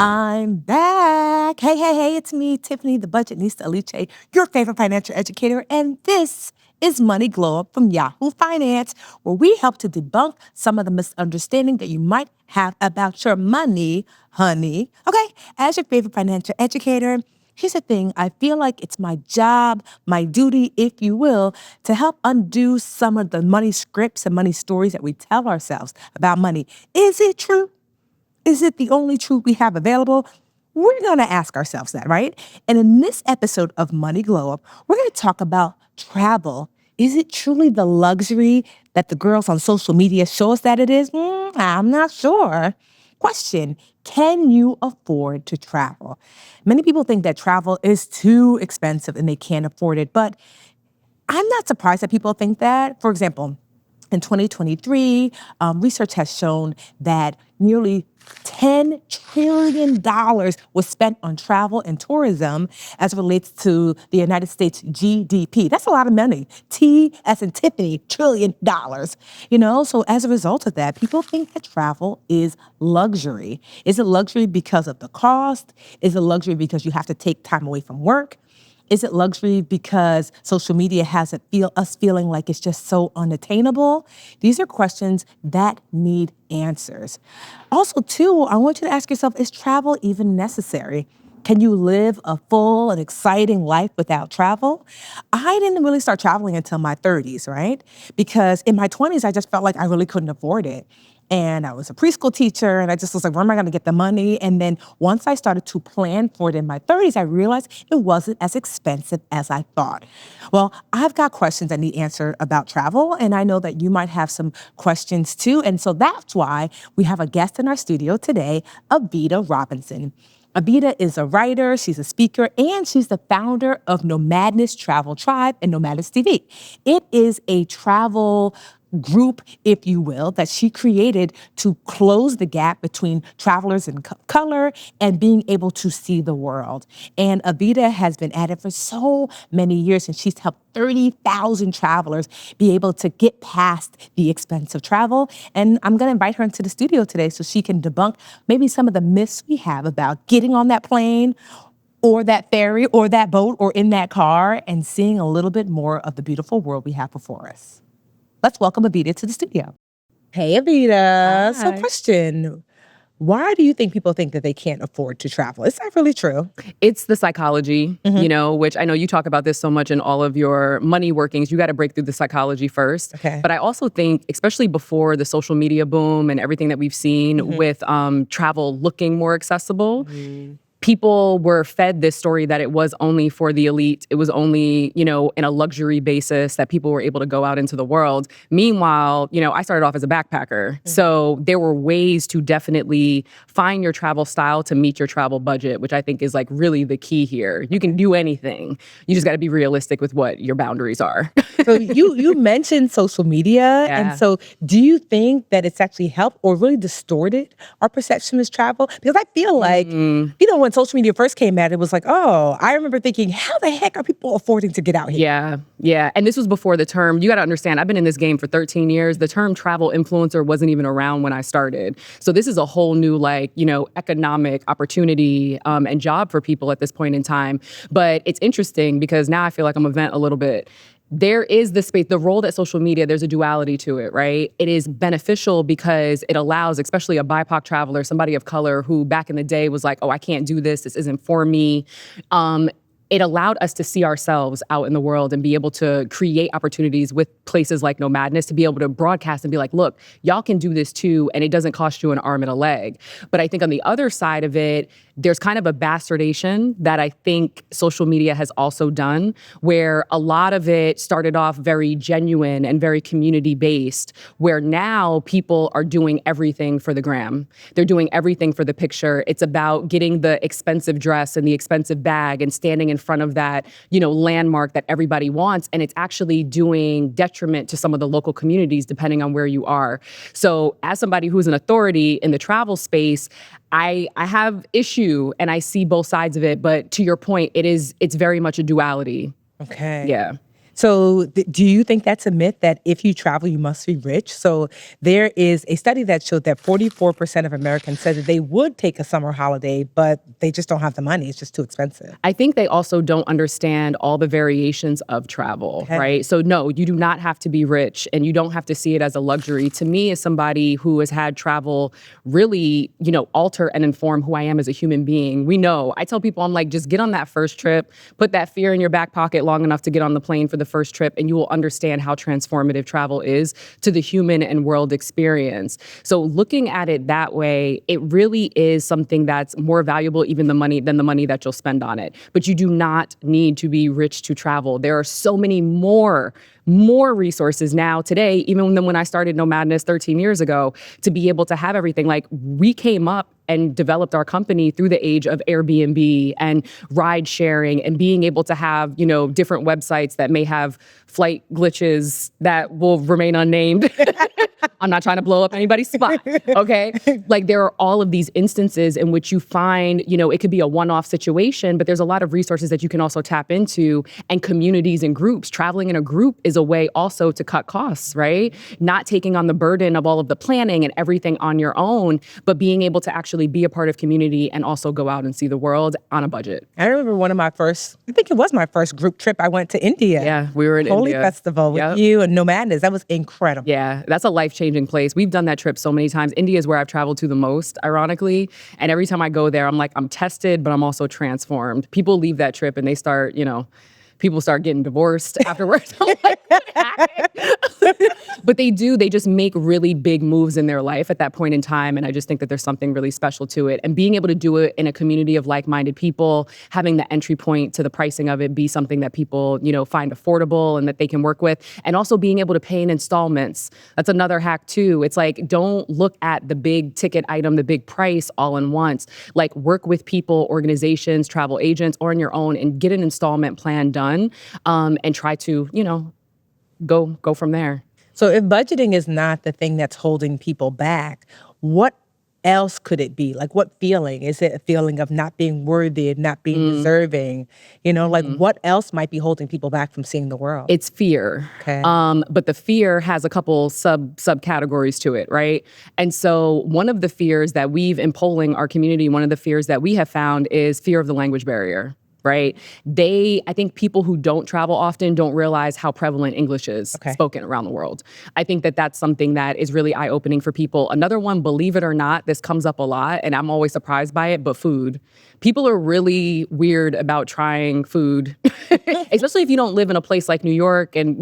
I'm back. Hey, it's me, Tiffany, the Budgetnista Aliche, your favorite financial educator, and this is Money Glow Up from Yahoo Finance, where we help to debunk some of the misunderstanding that you might have about your money, honey. Okay, as your favorite financial educator, here's the thing. I feel like it's my job, my duty, if you will, to help undo some of the money scripts and money stories that we tell ourselves about money. Is it true? Is it the only truth we have available? We're going to ask ourselves that, right? And in this episode of Money Glow Up, we're going to talk about travel. Is it truly the luxury that the girls on social media show us that it is? I'm not sure. Question, can you afford to travel? Many people think that travel is too expensive and they can't afford it, but I'm not surprised that people think that. For example, in 2023, research has shown that nearly $10 trillion was spent on travel and tourism as it relates to the United States GDP. That's a lot of money. T as in Tiffany, trillion dollars. So as a result of that, people think that travel is luxury. Is it luxury because of the cost? Is it luxury because you have to take time away from work? Is it luxury because social media has us feeling like it's just so unattainable? These are questions that need answers. Also, too, I want you to ask yourself, is travel even necessary? Can you live a full and exciting life without travel? I didn't really start traveling until my 30s, right? Because in my 20s, I just felt like I really couldn't afford it. And I was a preschool teacher, and I just was like, where am I going to get the money? And then once I started to plan for it in my 30s, I realized it wasn't as expensive as I thought. Well, I've got questions I need answered about travel, and I know that you might have some questions too. And so that's why we have a guest in our studio today, Evita Robinson. Evita is a writer, she's a speaker, and she's the founder of Nomadness Travel Tribe and Nomadness TV. It is a travel group, if you will, that she created to close the gap between travelers in color and being able to see the world. And Evita has been at it for so many years, and she's helped 30,000 travelers be able to get past the expense of travel. And I'm going to invite her into the studio today so she can debunk maybe some of the myths we have about getting on that plane or that ferry or that boat or in that car and seeing a little bit more of the beautiful world we have before us. Let's welcome Evita to the studio. Hey, Evita. Hi. So question, why do you think people think that they can't afford to travel? Is that really true? It's the psychology, which I know you talk about this so much in all of your money workings. You got to break through the psychology first. Okay. But I also think, especially before the social media boom and everything that we've seen with travel looking more accessible, people were fed this story that it was only for the elite. It was only, in a luxury basis that people were able to go out into the world. Meanwhile, I started off as a backpacker. So there were ways to definitely find your travel style to meet your travel budget, which I think is like really the key here. You can do anything. You just got to be realistic with what your boundaries are. So you mentioned social media. Yeah. And so do you think that it's actually helped or really distorted our perception of travel? Because I feel like, when social media first came out, it was like, oh, I remember thinking, how the heck are people affording to get out here? Yeah. And this was before the term, you got to understand, I've been in this game for 13 years. The term travel influencer wasn't even around when I started. So this is a whole new, economic opportunity and job for people at this point in time. But it's interesting because now I feel like I'm a vent a little bit. There is the space, the role that social media, there's a duality to it, right? It is beneficial because it allows, especially a BIPOC traveler, somebody of color who back in the day was like, oh, I can't do this isn't for me. It allowed us to see ourselves out in the world and be able to create opportunities with places like Nomadness to be able to broadcast and be like, look, y'all can do this too, and it doesn't cost you an arm and a leg. But I think on the other side of it, there's kind of a bastardation that I think social media has also done, where a lot of it started off very genuine and very community-based, where now people are doing everything for the gram. They're doing everything for the picture. It's about getting the expensive dress and the expensive bag and standing in front of that, landmark that everybody wants. And it's actually doing detriment to some of the local communities, depending on where you are. So as somebody who's an authority in the travel space, I have issue and I see both sides of it. But to your point, it's very much a duality. Okay. Yeah. So do you think that's a myth that if you travel, you must be rich? So there is a study that showed that 44% of Americans said that they would take a summer holiday, but they just don't have the money. It's just too expensive. I think they also don't understand all the variations of travel, Okay. right? So no, you do not have to be rich and you don't have to see it as a luxury. To me, as somebody who has had travel really, alter and inform who I am as a human being, I tell people, I'm like, just get on that first trip, put that fear in your back pocket long enough to get on the plane for the first trip, and you will understand how transformative travel is to the human and world experience. So looking at it that way, it really is something that's more valuable even than the money that you'll spend on it. But you do not need to be rich to travel. There are so many more resources now today, even than when I started Nomadness 13 years ago, to be able to have everything. Like, we came up and developed our company through the age of Airbnb and ride sharing and being able to have, different websites that may have flight glitches that will remain unnamed. I'm not trying to blow up anybody's spot, okay? Like, there are all of these instances in which you find, it could be a one-off situation, but there's a lot of resources that you can also tap into, and communities and groups. Traveling in a group is a way also to cut costs, right? Not taking on the burden of all of the planning and everything on your own, but being able to actually be a part of community and also go out and see the world on a budget. I remember I think it was my first group trip. I went to India. Yeah, we were in Holy India. Festival with you and Nomadness. That was incredible. Yeah, that's a life-changing place. We've done that trip so many times. India is where I've traveled to the most, ironically. And every time I go there, I'm like, I'm tested, but I'm also transformed. People leave that trip and they start, people start getting divorced afterwards. I'm like, what happened? But they just make really big moves in their life at that point in time. And I just think that there's something really special to it. And being able to do it in a community of like-minded people, having the entry point to the pricing of it be something that people, find affordable and that they can work with. And also being able to pay in installments. That's another hack too. It's like, don't look at the big ticket item, the big price all in once. Like, work with people, organizations, travel agents, or on your own, and get an installment plan done, and try to, go from there. So if budgeting is not the thing that's holding people back, what else could it be? Like, what feeling? Is it a feeling of not being worthy, not being deserving? Like, what else might be holding people back from seeing the world? It's fear. Okay. But the fear has a couple subcategories to it, right? And so one of the fears that in polling our community, one of the fears that we have found is fear of the language barrier. Right? I think people who don't travel often don't realize how prevalent English is spoken around the world. I think that that's something that is really eye-opening for people. Another one, believe it or not, this comes up a lot, and I'm always surprised by it, but food. People are really weird about trying food, especially if you don't live in a place like New York and,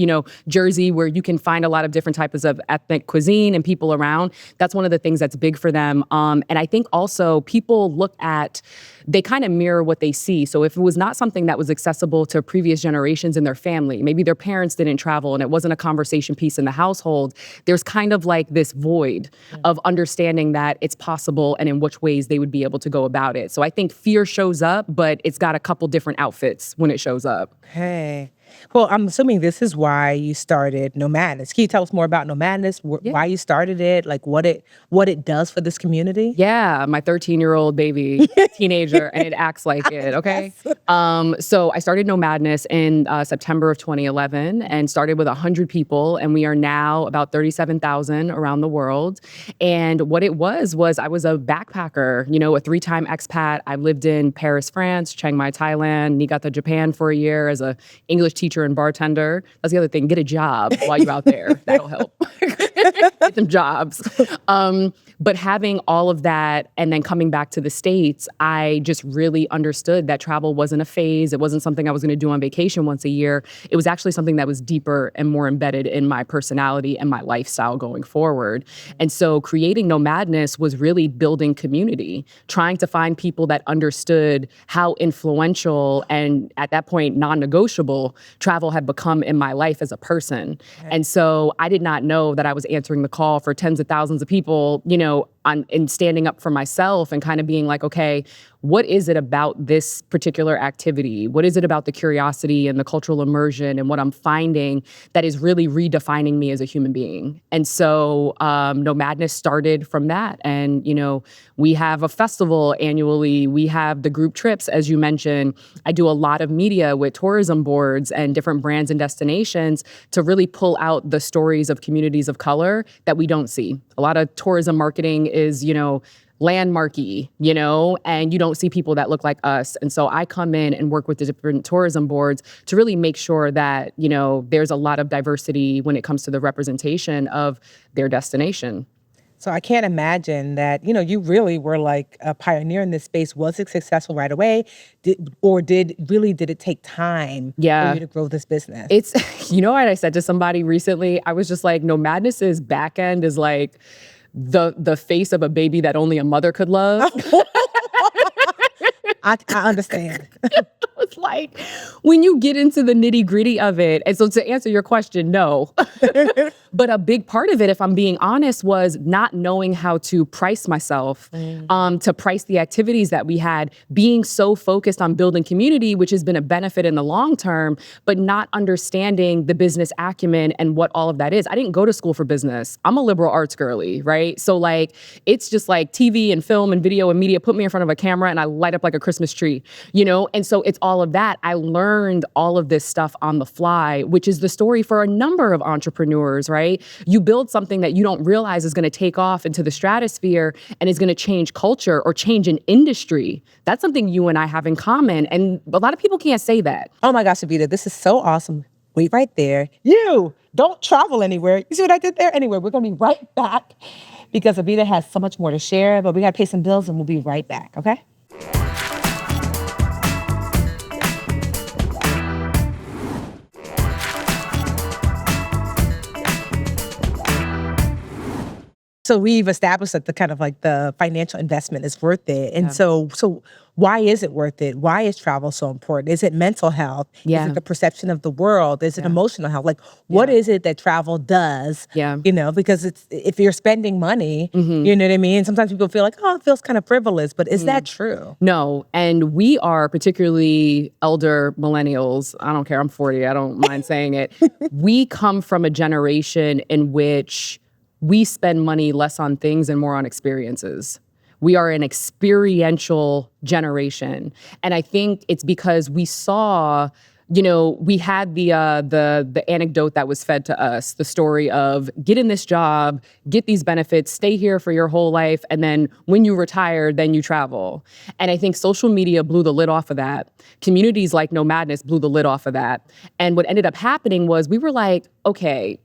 Jersey, where you can find a lot of different types of ethnic cuisine and people around. That's one of the things that's big for them. And I think also people they kind of mirror what they see. So if it was not something that was accessible to previous generations in their family, maybe their parents didn't travel and it wasn't a conversation piece in the household, there's kind of like this void of understanding that it's possible and in which ways they would be able to go about it. So I think fear shows up, but it's got a couple different outfits when it shows up. Hey. Well, I'm assuming this is why you started Nomadness. Can you tell us more about Nomadness? Why you started it? Like, what it does for this community? Yeah, my 13-year-old baby teenager, and it acts like it. Okay. So I started Nomadness in September of 2011, and started with 100 people, and we are now about 37,000 around the world. And what it was I was a backpacker, a 3-time expat. I lived in Paris, France, Chiang Mai, Thailand, Niigata, Japan for a year as a English teacher and bartender. That's the other thing. Get a job while you're out there. That'll help. Get some jobs. But having all of that and then coming back to the States, I just really understood that travel wasn't a phase. It wasn't something I was going to do on vacation once a year. It was actually something that was deeper and more embedded in my personality and my lifestyle going forward. And so creating Nomadness was really building community, trying to find people that understood how influential and at that point non-negotiable travel had become in my life as a person. Okay. And so I did not know that I was answering the call for tens of thousands of people, in standing up for myself and kind of being like, okay, what is it about this particular activity? What is it about the curiosity and the cultural immersion and what I'm finding that is really redefining me as a human being? And so Nomadness started from that. And, we have a festival annually. We have the group trips, as you mentioned. I do a lot of media with tourism boards and different brands and destinations to really pull out the stories of communities of color that we don't see. A lot of tourism marketing is, landmarky, and you don't see people that look like us. And so I come in and work with the different tourism boards to really make sure that, there's a lot of diversity when it comes to the representation of their destination. So I can't imagine that, you really were like a pioneer in this space. Was it successful right away? Did it take time for you to grow this business? It's, what I said to somebody recently? I was just like, Nomadness's back end is like the face of a baby that only a mother could love. I understand. It's like when you get into the nitty gritty of it. And so to answer your question, no. But a big part of it, if I'm being honest, was not knowing how to price myself, to price the activities that we had, being so focused on building community, which has been a benefit in the long term, but not understanding the business acumen and what all of that is. I didn't go to school for business. I'm a liberal arts girly, right? So like, it's just like TV and film and video and media, put me in front of a camera and I light up like a Christmas tree, And so it's all of that. I learned all of this stuff on the fly, which is the story for a number of entrepreneurs, right? You build something that you don't realize is going to take off into the stratosphere and is going to change culture or change an industry. That's something you and I have in common. And a lot of people can't say that. Oh my gosh, Evita, this is so awesome. Wait right there. You don't travel anywhere. You see what I did there? Anyway, we're going to be right back because Evita has so much more to share, but we got to pay some bills and we'll be right back, okay? So we've established that the kind of like the financial investment is worth it. And so why is it worth it? Why is travel so important? Is it mental health? Yeah. Is it the perception of the world? Is it emotional health? Like, what is it that travel does? Yeah. Because if you're spending money, you know what I mean? Sometimes people feel like, oh, it feels kind of frivolous, but is that true? No. And we are particularly elder millennials. I don't care. I'm 40. I don't mind saying it. We come from a generation in which we spend money less on things and more on experiences. We are an experiential generation. And I think it's because we saw, we had the anecdote that was fed to us, the story of get in this job, get these benefits, stay here for your whole life, and then when you retire, then you travel. And I think social media blew the lid off of that. Communities like Nomadness blew the lid off of that. And what ended up happening was we were like, okay,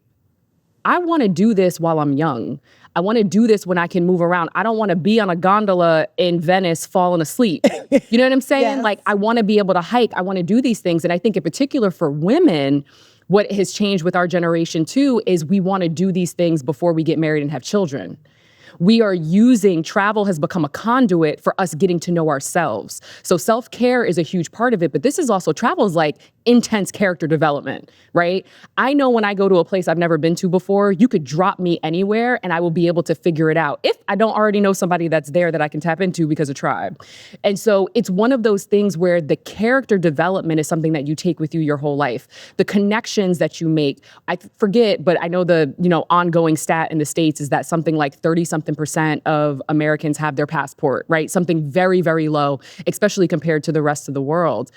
I want to do this while I'm young. I want to do this when I can move around. I don't want to be on a gondola in Venice falling asleep. You know what I'm saying? Yes. Like, I want to be able to hike. I want to do these things. And I think in particular for women, what has changed with our generation too is we want to do these things before we get married and have children. We are travel has become a conduit for us getting to know ourselves. So self-care is a huge part of it, but this is also, travel is like intense character development, right? I know when I go to a place I've never been to before, you could drop me anywhere and I will be able to figure it out if I don't already know somebody that's there that I can tap into because of Tribe. And so it's one of those things where the character development is something that you take with you your whole life. The connections that you make, I forget, but I know the ongoing stat in the States is that something like 30-something% of Americans have their passport, right? Something very, very low, especially compared to the rest of the world.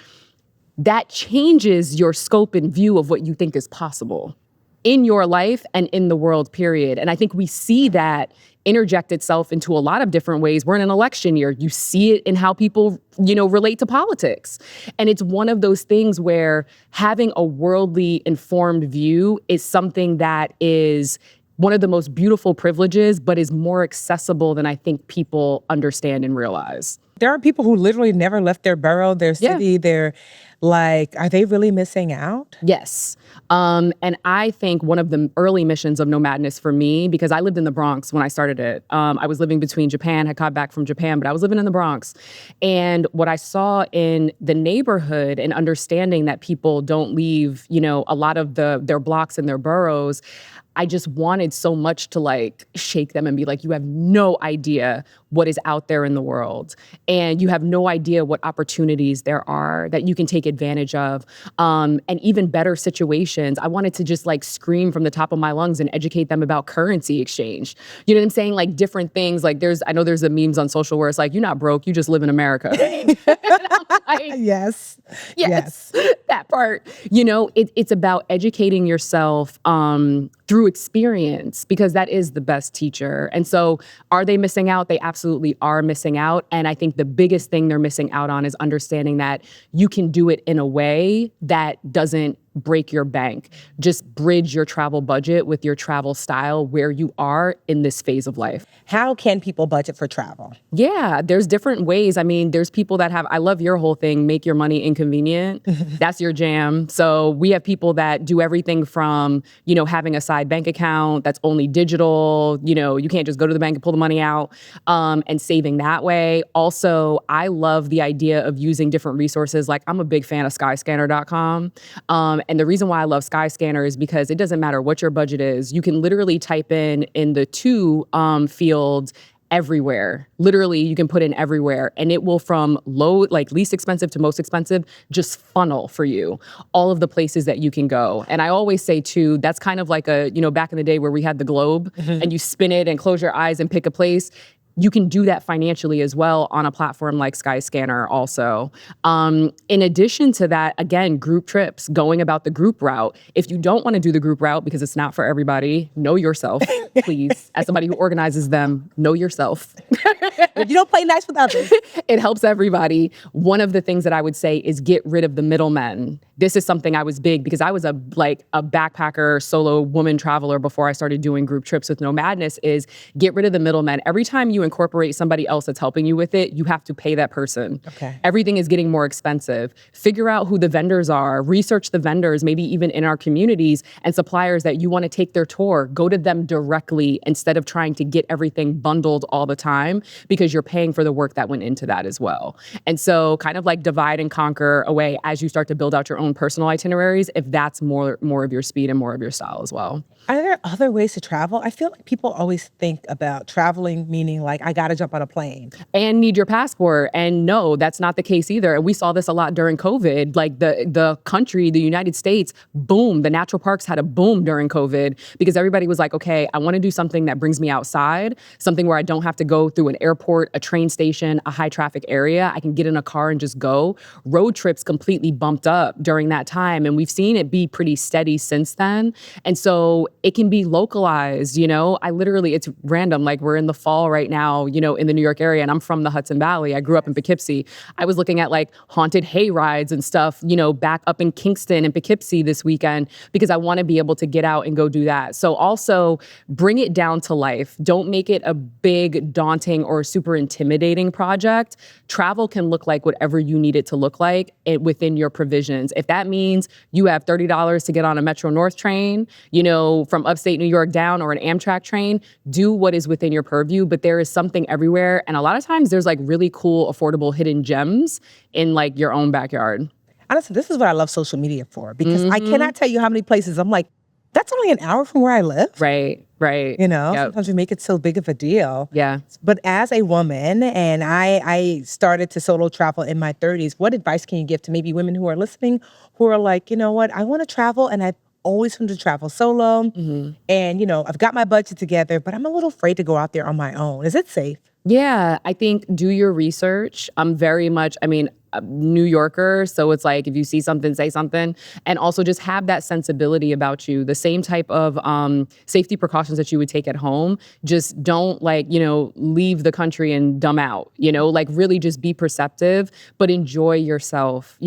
That changes your scope and view of what you think is possible in your life and in the world, period. And I think we see that interject itself into a lot of different ways. We're in an election year. You see it in how people, relate to politics. And it's one of those things where having a worldly informed view is something that is one of the most beautiful privileges, but is more accessible than I think people understand and realize. There are people who literally never left their borough, their city. They're like, are they really missing out? Yes. And I think one of the early missions of Nomadness for me, because I lived in the Bronx when I started it. I was living between Japan, had got back from Japan, but I was living in the Bronx. And what I saw in the neighborhood and understanding that people don't leave, a lot of their blocks and their boroughs, I just wanted so much to shake them and be like, you have no idea what is out there in the world. And you have no idea what opportunities there are that you can take advantage of. And even better situations. I wanted to just like scream from the top of my lungs and educate them about currency exchange. You know what I'm saying? Like different things. Like I know there's a memes on social where it's like, you're not broke, you just live in America. Like, Yes. that part. You know, it's about educating yourself through experience, because that is the best teacher. And so are they missing out? They absolutely are missing out. And I think the biggest thing they're missing out on is understanding that you can do it in a way that doesn't break your bank. Just bridge your travel budget with your travel style where you are in this phase of life. How can people budget for travel? Yeah, there's different ways. I mean, there's people that have, I love your whole thing, make your money inconvenient. That's your jam. So we have people that do everything from, you know, having a side bank account that's only digital. You know, you can't just go to the bank and pull the money out, and saving that way. Also, I love the idea of using different resources. Like I'm a big fan of skyscanner.com. And the reason why I love Skyscanner is because it doesn't matter what your budget is. You can literally type in the to fields everywhere. Literally, you can put in everywhere, and it will, from low, like least expensive to most expensive, just funnel for you all of the places that you can go. And I always say too, that's kind of like a, you know, back in the day where we had the globe and you spin it and close your eyes and pick a place. You can do that financially as well on a platform like Skyscanner also. In addition to that, again, group trips, going about the group route. If you don't want to do the group route because it's not for everybody, know yourself, please. As somebody who organizes them, know yourself. You don't play nice with others. It helps everybody. One of the things that I would say is get rid of the middlemen. This is something I was big because I was a backpacker, solo woman traveler before I started doing group trips with Nomadness, is get rid of the middlemen. Every time you incorporate somebody else that's helping you with it, you have to pay that person. Okay. Everything is getting more expensive. Figure out who the vendors are. Research the vendors, maybe even in our communities, and suppliers that you want to take their tour. Go to them directly instead of trying to get everything bundled all the time, because you're paying for the work that went into that as well. And so kind of like divide and conquer away as you start to build out your own personal itineraries, if that's more of your speed and more of your style as well. Are there other ways to travel? I feel like people always think about traveling meaning like I got to jump on a plane. And need your passport. And no, that's not the case either. And we saw this a lot during COVID. Like the country, the United States, boom, the natural parks had a boom during COVID because everybody was like, okay, I want to do something that brings me outside, something where I don't have to go through an airport, a train station, a high traffic area. I can get in a car and just go. Road trips completely bumped up during that time. And we've seen it be pretty steady since then. And so it can be localized, you know. It's random. Like we're in the fall right now, you know, in the New York area, and I'm from the Hudson Valley. I grew up in Poughkeepsie. I was looking at like haunted hay rides and stuff, you know, back up in Kingston and Poughkeepsie this weekend because I want to be able to get out and go do that. So also bring it down to life. Don't make it a big, daunting, or super intimidating project. Travel can look like whatever you need it to look like within your provisions. If that means you have $30 to get on a Metro North train, you know, from upstate New York down, or an Amtrak train, do what is within your purview. But there is something everywhere. And a lot of times there's like really cool, affordable hidden gems in like your own backyard. Honestly, this is what I love social media for, because I cannot tell you how many places I'm like, that's only an hour from where I live. Right. You know, sometimes we make it so big of a deal. Yeah. But as a woman, and I started to solo travel in my 30s, what advice can you give to maybe women who are listening, who are like, you know what, I want to travel, and I've always wanted to travel solo. And, you know, I've got my budget together, but I'm a little afraid to go out there on my own. Is it safe? Yeah, I think do your research. I'm very much, a New Yorker, so it's like if you see something, say something. And also just have that sensibility about you. The same type of safety precautions that you would take at home. Just don't leave the country and dumb out, really just be perceptive, but enjoy yourself,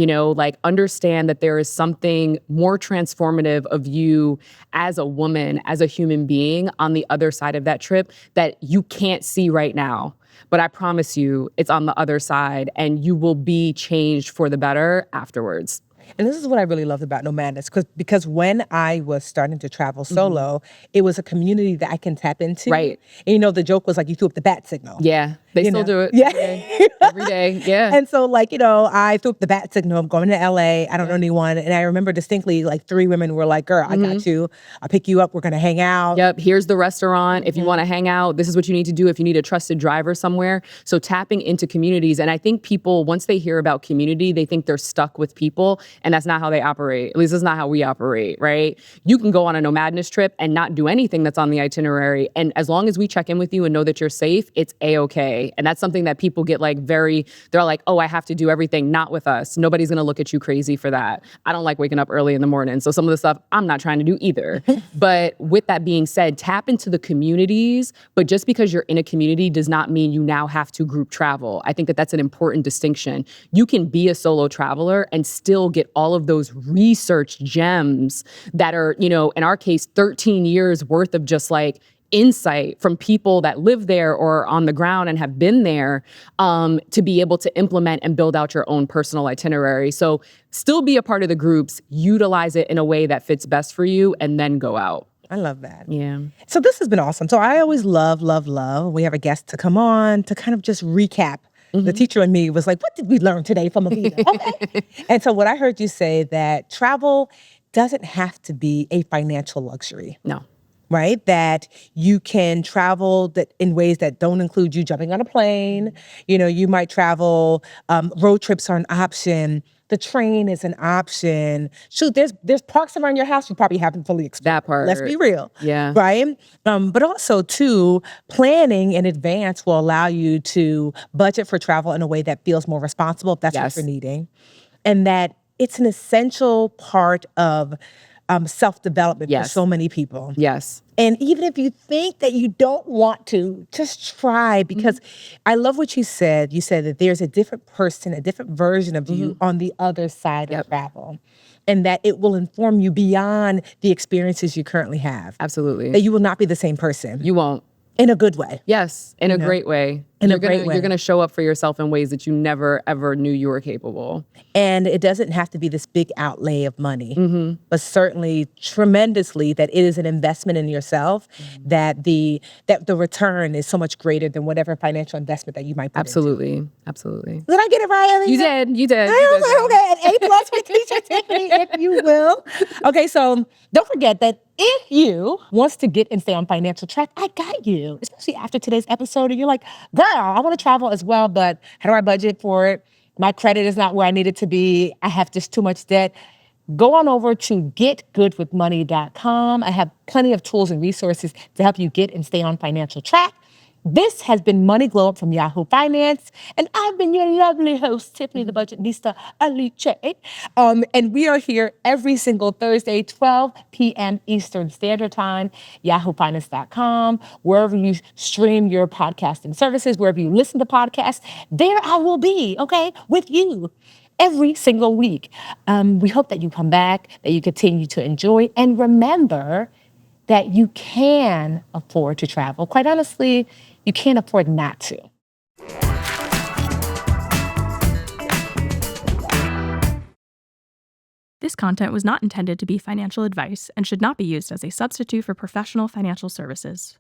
understand that there is something more transformative of you as a woman, as a human being on the other side of that trip that you can't see right now. But I promise you, it's on the other side, and you will be changed for the better afterwards. And this is what I really loved about Nomadness, because when I was starting to travel solo, it was a community that I can tap into. Right. And the joke was like you threw up the bat signal. Yeah. They still do it. Yeah. Every day. Yeah. And so, I threw up the bat signal. I'm going to LA. I don't know anyone. And I remember distinctly, 3 women were like, girl, I got you. I'll pick you up. We're going to hang out. Yep. Here's the restaurant. If you want to hang out, this is what you need to do if you need a trusted driver somewhere. So tapping into communities. And I think people, once they hear about community, they think they're stuck with people. And that's not how they operate. At least that's not how we operate, right? You can go on a Nomadness trip and not do anything that's on the itinerary. And as long as we check in with you and know that you're safe, it's A-okay. And that's something that people get they're like, oh, I have to do everything. Not with us. Nobody's going to look at you crazy for that. I don't like waking up early in the morning. So some of the stuff I'm not trying to do either. But with that being said, tap into the communities. But just because you're in a community does not mean you now have to group travel. I think that that's an important distinction. You can be a solo traveler and still get all of those research gems that are, in our case, 13 years worth of just insight from people that live there or on the ground and have been there, to be able to implement and build out your own personal itinerary. So still be a part of the groups, utilize it in a way that fits best for you, and then go out. I love that. Yeah. So this has been awesome. So I always love. We have a guest to come on to kind of just recap. The teacher and me was like, what did we learn today from Evita? Okay. And so what I heard you say that travel doesn't have to be a financial luxury. No. Right? That you can travel in ways that don't include you jumping on a plane. You might travel, road trips are an option. The train is an option. Shoot, there's parks around your house you probably haven't fully explored. That part. Let's be real. Yeah. Right? But also, too, planning in advance will allow you to budget for travel in a way that feels more responsible if that's what you're needing. And that it's an essential part of self-development for so many people. Yes. And even if you think that you don't want to, just try, because I love what you said. You said that there's a different person, a different version of you on the other side of travel. And that it will inform you beyond the experiences you currently have. Absolutely. That you will not be the same person. You won't. In a good way. Yes, in a great way. In a great way. You're going to show up for yourself in ways that you never, ever knew you were capable. And it doesn't have to be this big outlay of money, but certainly tremendously that it is an investment in yourself, that the return is so much greater than whatever financial investment that you might put into. Absolutely. Did I get it right? You did. Okay, an A+ for teacher Tiffany, if you will. Okay, so don't forget that if you wants to get and stay on financial track, I got you. Especially after today's episode, and you're like, girl, I want to travel as well, but how do I budget for it? My credit is not where I need it to be. I have just too much debt. Go on over to getgoodwithmoney.com. I have plenty of tools and resources to help you get and stay on financial track. This has been Money Glow Up from Yahoo Finance, and I've been your lovely host, Tiffany the Budgetnista Aliche. And we are here every single Thursday, 12 p.m. Eastern Standard Time, yahoofinance.com, wherever you stream your podcasting services, wherever you listen to podcasts, there I will be, okay, with you every single week. We hope that you come back, that you continue to enjoy, and remember that you can afford to travel. Quite honestly, you can't afford not to. This content was not intended to be financial advice and should not be used as a substitute for professional financial services.